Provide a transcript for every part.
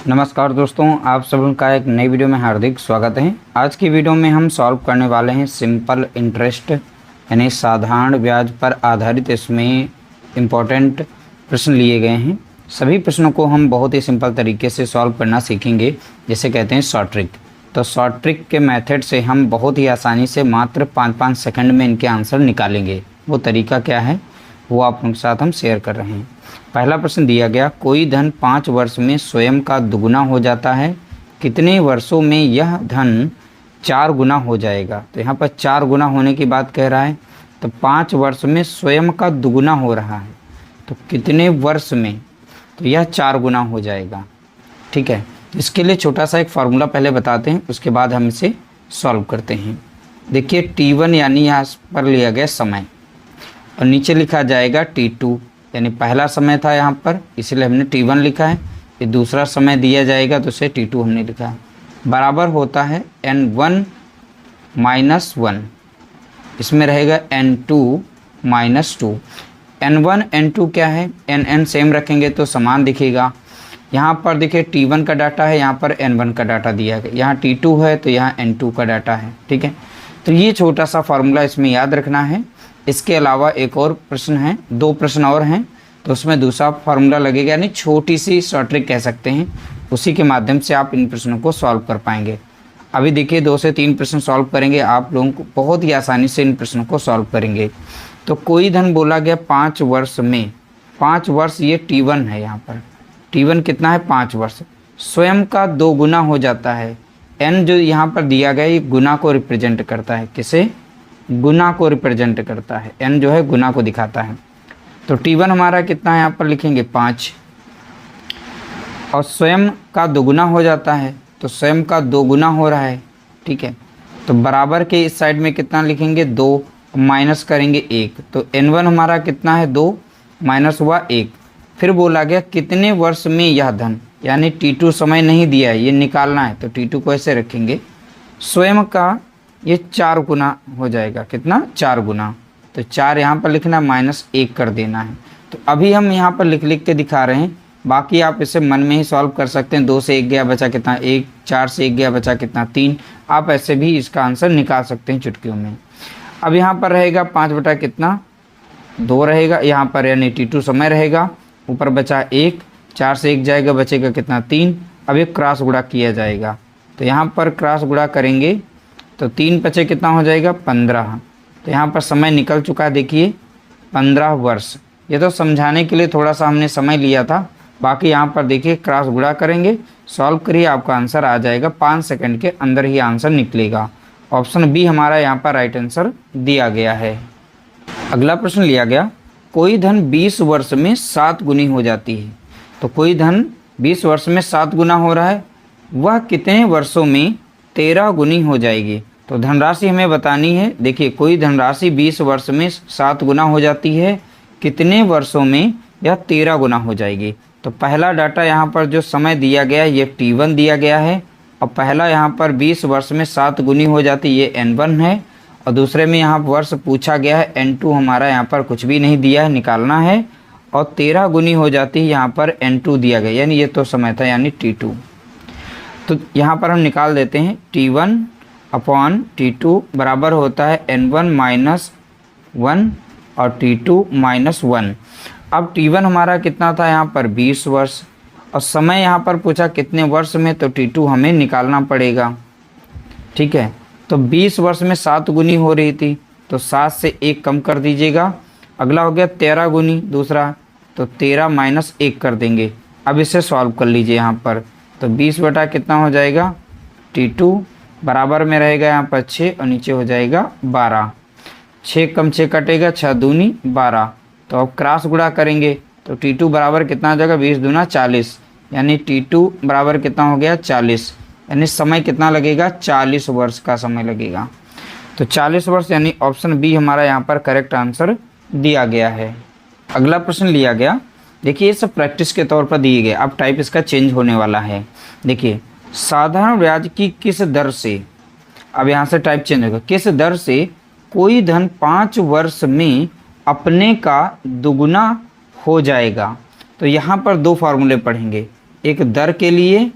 नमस्कार दोस्तों, आप सभी का एक नई वीडियो में हार्दिक स्वागत है। आज की वीडियो में हम सॉल्व करने वाले हैं सिंपल इंटरेस्ट यानी साधारण ब्याज पर आधारित इसमें इम्पोर्टेंट प्रश्न लिए गए हैं। सभी प्रश्नों को हम बहुत ही सिंपल तरीके से सॉल्व करना सीखेंगे, जिसे कहते हैं शॉर्ट ट्रिक। तो शॉर्ट ट्रिक के मेथड से हम बहुत ही आसानी से मात्र 5-5 सेकंड में इनके आंसर निकालेंगे। वो तरीका क्या है वो आप लोगों के साथ हम शेयर कर रहे हैं। पहला प्रश्न दिया गया, कोई धन 5 वर्ष में स्वयं का दुगुना हो जाता है, कितने वर्षों में यह धन 4 गुना हो जाएगा। तो यहाँ पर 4 गुना होने की बात कह रहा है, तो 5 वर्ष में स्वयं का दुगुना हो रहा है, तो कितने वर्ष में, तो यह 4 गुना हो जाएगा। ठीक है, इसके लिए छोटा सा एक फार्मूला पहले बताते हैं, उसके बाद हम इसे सॉल्व करते हैं। देखिए T1 यानी यहाँ पर लिया गया समय और नीचे लिखा जाएगा T2 यानी पहला समय था यहाँ पर, इसलिए हमने T1 लिखा है। ये दूसरा समय दिया जाएगा तो उसे T2 हमने लिखा है। बराबर होता है N1 माइनस 1, इसमें रहेगा N2 माइनस 2। N1 N2 क्या है, N सेम रखेंगे तो समान दिखेगा। यहाँ पर देखिए T1 का डाटा है, यहाँ पर N1 का डाटा दिया गया, यहाँ T2 है तो यहाँ N2 का डाटा है। ठीक है, तो ये छोटा सा फार्मूला इसमें याद रखना है। इसके अलावा एक और प्रश्न है, 2 प्रश्न और हैं, तो उसमें दूसरा फार्मूला लगेगा, यानी छोटी सी शॉर्ट ट्रिक कह सकते हैं। उसी के माध्यम से आप इन प्रश्नों को सॉल्व कर पाएंगे। अभी देखिए 2 से 3 प्रश्न सॉल्व करेंगे, आप लोगों को बहुत ही आसानी से इन प्रश्नों को सॉल्व करेंगे। तो कोई धन बोला गया 5 वर्ष में, 5 वर्ष ये T1 है, यहाँ पर T1 कितना है 5 वर्ष, स्वयं का 2 गुना हो जाता है। N जो यहाँ पर दिया गया ये गुना को रिप्रेजेंट करता है, किसे, गुना को रिप्रेजेंट करता है। N जो है गुना को दिखाता है। तो T1 हमारा कितना है, यहाँ पर लिखेंगे 5, और स्वयं का दोगुना हो जाता है, तो स्वयं का 2 गुना हो रहा है। ठीक है, तो बराबर के इस साइड में कितना लिखेंगे 2, माइनस करेंगे 1, तो N1 हमारा कितना है 2, माइनस हुआ 1। फिर बोला गया कितने वर्ष में यह धन, यानी T2 समय नहीं दिया है, ये निकालना है, तो T2 को ऐसे रखेंगे, स्वयं का ये 4 गुना हो जाएगा। कितना, 4 गुना, तो 4 यहाँ पर लिखना, माइनस 1 कर देना है। तो अभी हम यहाँ पर लिख लिख के दिखा रहे हैं, बाकी आप इसे मन में ही सॉल्व कर सकते हैं। 2 से 1 गया बचा कितना 1, 4 से 1 गया बचा कितना 3। आप ऐसे भी इसका आंसर निकाल सकते हैं चुटकियों में। अब यहाँ पर रहेगा 5 बटा कितना 2 रहेगा, यहाँ पर यानी T2 समय रहेगा, ऊपर बचा 1, 4 से 1 जाएगा बचेगा कितना 3। अब एक क्रॉस गुणा किया जाएगा, तो यहाँ पर क्रॉस गुणा करेंगे तो 3 बचे कितना हो जाएगा 15। तो यहाँ पर समय निकल चुका है, देखिए 15 वर्ष। ये तो समझाने के लिए थोड़ा सा हमने समय लिया था, बाकी यहाँ पर देखिए क्रॉस गुणा करेंगे, सॉल्व करिए, आपका आंसर आ जाएगा। 5 सेकंड के अंदर ही आंसर निकलेगा। ऑप्शन बी हमारा यहाँ पर राइट आंसर दिया गया है। अगला प्रश्न लिया गया, कोई धन 20 वर्ष में 7 गुनी हो जाती है। तो कोई धन 20 वर्ष में 7 गुना हो रहा है, वह कितने वर्षों में 13 गुनी हो जाएगी। तो धनराशि हमें बतानी है। देखिए कोई धनराशि 20 वर्ष में 7 गुना हो जाती है, कितने वर्षों में यह 13 गुना हो जाएगी। तो पहला डाटा यहाँ पर जो समय दिया गया है ये T1 दिया गया है, और पहला यहाँ पर 20 वर्ष में 7 गुनी हो जाती ये N1 है, और दूसरे में यहाँ वर्ष पूछा गया है N2 हमारा यहाँ पर कुछ भी नहीं दिया है, निकालना है, और 13 गुनी हो जाती है यहाँ पर N2 दिया गया, यानी ये तो समय था यानी T2। तो यहाँ पर हम निकाल देते हैं T1 अपॉन T2 बराबर होता है N1 माइनस 1 और T2 माइनस 1। अब T1 हमारा कितना था यहाँ पर 20 वर्ष, और समय यहाँ पर पूछा कितने वर्ष में, तो T2 हमें निकालना पड़ेगा। ठीक है, तो 20 वर्ष में 7 गुनी हो रही थी, तो 7 से 1 कम कर दीजिएगा। अगला हो गया 13 गुनी दूसरा, तो 13 माइनस 1 कर देंगे। अब इसे सॉल्व कर लीजिए यहाँ पर, तो 20 बटा कितना हो जाएगा T2 बराबर में रहेगा यहाँ पर 6 और नीचे हो जाएगा 12। 6 कम 6 कटेगा, 6 दूनी 12। तो अब क्रॉस गुणा करेंगे तो T2 बराबर कितना हो जाएगा 20 दूना 40, यानी T2 बराबर कितना हो गया 40, यानी समय कितना लगेगा 40 वर्ष का समय लगेगा। तो 40 वर्ष यानी ऑप्शन बी हमारा यहाँ पर करेक्ट आंसर दिया गया है। अगला प्रश्न लिया गया, देखिए ये सब प्रैक्टिस के तौर पर दिए गए, अब टाइप इसका चेंज होने वाला है। देखिए साधारण ब्याज की किस दर से, अब यहाँ से टाइप चेंज होगा, किस दर से कोई धन 5 वर्ष में अपने का दुगुना हो जाएगा। तो यहाँ पर 2 फार्मूले पढ़ेंगे, एक दर के लिए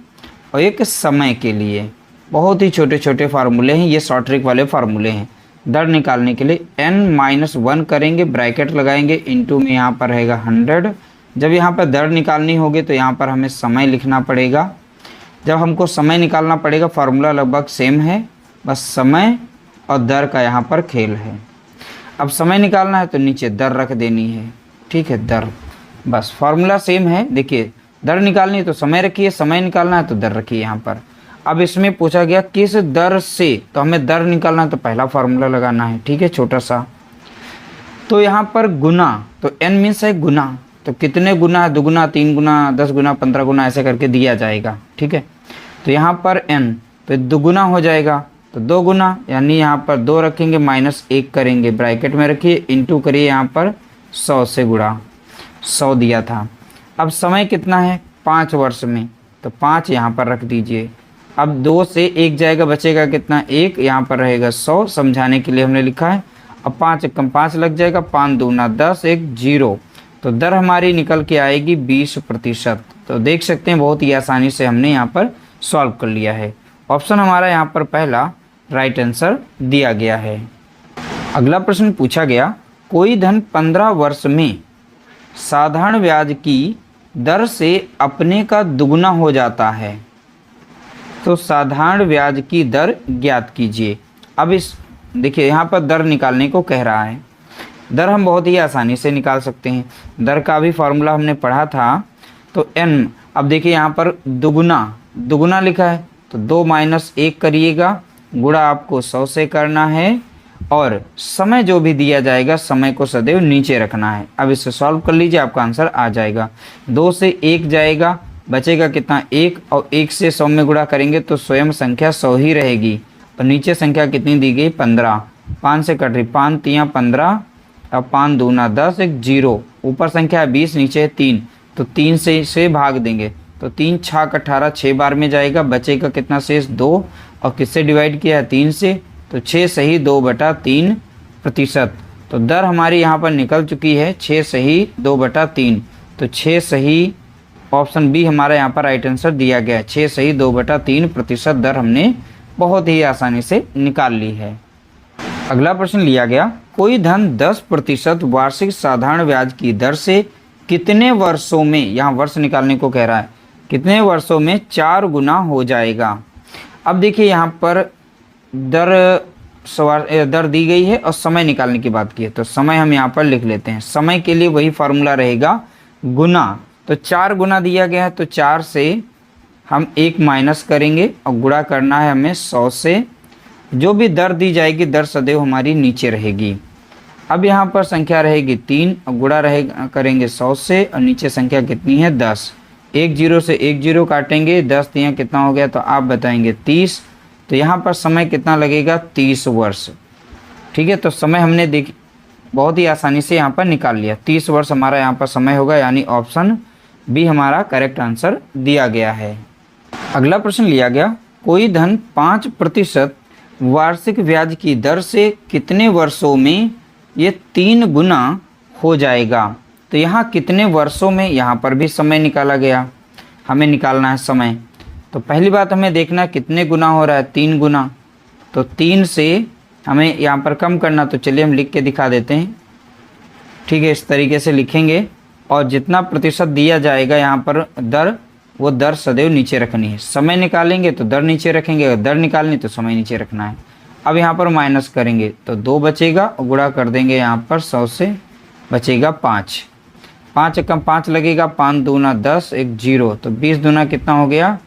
और एक समय के लिए। बहुत ही छोटे छोटे फार्मूले हैं, ये शॉर्ट ट्रिक वाले फार्मूले हैं। दर निकालने के लिए n-1 करेंगे, ब्रैकेट लगाएंगे, इनटू में यहाँ पर रहेगा 100। जब यहाँ पर दर निकालनी होगी तो यहाँ पर हमें समय लिखना पड़ेगा। जब हमको समय निकालना पड़ेगा, फार्मूला लगभग सेम है, बस समय और दर का यहाँ पर खेल है। अब समय निकालना है तो नीचे दर रख देनी है, ठीक है, दर, बस फार्मूला सेम है। देखिए दर निकालनी है तो समय रखिए, समय निकालना है तो दर रखिए यहाँ पर। अब इसमें पूछा गया किस दर से, तो हमें दर निकालना है तो पहला फार्मूला लगाना है, ठीक है, छोटा सा। तो यहाँ पर गुना, तो n मीन्स है गुना, तो कितने गुना, दुगुना, 3 गुना, 10 गुना, 15 गुना, ऐसे करके दिया जाएगा, ठीक है। तो यहाँ पर n तो दुगुना हो जाएगा, तो 2 गुना, यानी यहाँ पर 2 रखेंगे, -1 करेंगे, ब्रैकेट में रखिए, इनटू करिए यहाँ पर 100 से गुणा, 100 दिया था। अब समय कितना है 5 वर्ष में, तो 5 यहाँ पर रख दीजिए। अब 2 से 1 जाएगा, बचेगा कितना, 1, यहाँ पर रहेगा 100, समझाने के लिए हमने लिखा है। अब 5 कम 5 लग जाएगा, 5 दूना 10, 1 0, तो दर हमारी निकल के आएगी 20%। तो देख सकते हैं बहुत ही आसानी से हमने यहाँ पर सॉल्व कर लिया है। ऑप्शन हमारा यहाँ पर पहला राइट आंसर दिया गया है। अगला प्रश्न पूछा गया, कोई धन 15 वर्ष में साधारण ब्याज की दर से अपने का दुगुना हो जाता है, तो साधारण ब्याज की दर ज्ञात कीजिए। अब इस देखिए यहाँ पर दर निकालने को कह रहा है। दर हम बहुत ही आसानी से निकाल सकते हैं, दर का भी फॉर्मूला हमने पढ़ा था। तो n, अब देखिए यहाँ पर दुगुना लिखा है, तो 2 - 1 करिएगा, गुणा आपको 100 से करना है, और समय जो भी दिया जाएगा समय को सदैव नीचे रखना है। अब इसे सॉल्व कर लीजिए, आपका आंसर आ जाएगा। 2 से 1 जाएगा, बचेगा कितना, 1, और 1 से 100 में गुणा करेंगे तो स्वयं संख्या 100 ही रहेगी, और नीचे संख्या कितनी दी गई, 15, 5 से कट रही, 5 3 15, अब 5 दूना 10, 1 0, ऊपर संख्या 20, नीचे 3, तो 3 से भाग देंगे, तो 3 6 18, 6 बार में जाएगा, बचेगा कितना शेष, 2, और किससे डिवाइड किया है, 3 से, तो 6 सही 2/3%। तो दर हमारी यहाँ पर निकल चुकी है 6 सही 2/3, तो 6 सही, ऑप्शन बी हमारा यहाँ पर राइट आंसर दिया गया है। 6 सही 2/3% दर हमने बहुत ही आसानी से निकाल ली है। अगला प्रश्न लिया गया, कोई धन 10% वार्षिक साधारण ब्याज की दर से कितने वर्षों में, यहाँ वर्ष निकालने को कह रहा है, कितने वर्षों में 4 गुना हो जाएगा। अब देखिए यहाँ पर दर दी गई है और समय निकालने की बात की है, तो समय हम यहाँ पर लिख लेते हैं। समय के लिए वही फार्मूला रहेगा, गुना, तो 4 गुना दिया गया है, तो 4 से हम 1 माइनस करेंगे और गुणा करना है हमें 100 से। जो भी दर दी जाएगी दर सदैव हमारी नीचे रहेगी। अब यहाँ पर संख्या रहेगी 3 और गुणा करेंगे 100 से, और नीचे संख्या कितनी है 10। 1 0 से 1 0 काटेंगे, 10 यहाँ कितना हो गया, तो आप बताएंगे 30। तो यहाँ पर समय कितना लगेगा, 30 वर्ष, ठीक है। तो समय हमने बहुत ही आसानी से यहाँ पर निकाल लिया, 30 वर्ष हमारा यहाँ पर समय होगा, यानी ऑप्शन बी हमारा करेक्ट आंसर दिया गया है। अगला प्रश्न लिया गया, कोई धन 5% वार्षिक ब्याज की दर से कितने वर्षों में ये 3 गुना हो जाएगा। तो यहाँ कितने वर्षों में, यहाँ पर भी समय निकाला गया, हमें निकालना है समय। तो पहली बात हमें देखना कितने गुना हो रहा है, 3 गुना, तो 3 से हमें यहाँ पर कम करना, तो चलिए हम लिख के दिखा देते हैं, ठीक है। इस तरीके से लिखेंगे, और जितना प्रतिशत दिया जाएगा यहाँ पर दर, वो दर सदैव नीचे रखनी है। समय निकालेंगे तो दर नीचे रखेंगे, अगर दर निकालनी तो समय नीचे रखना है। अब यहाँ पर माइनस करेंगे तो 2 बचेगा, और गुणा कर देंगे यहाँ पर 100 से, बचेगा 5, 5 कम 5 लगेगा, 5 दूना 10, 1 0, तो 20 दूना कितना हो गया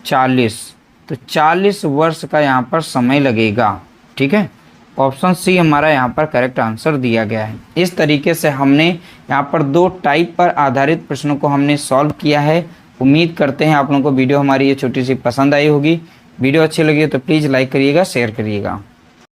40, तो 40 वर्ष का यहाँ पर समय लगेगा, ठीक है। ऑप्शन सी हमारा यहाँ पर करेक्ट आंसर दिया गया है। इस तरीके से हमने यहाँ पर 2 टाइप पर आधारित प्रश्नों को हमने सॉल्व किया है। उम्मीद करते हैं आप लोगों को वीडियो हमारी ये छोटी सी पसंद आई होगी। वीडियो अच्छी लगी तो प्लीज़ लाइक करिएगा, शेयर करिएगा।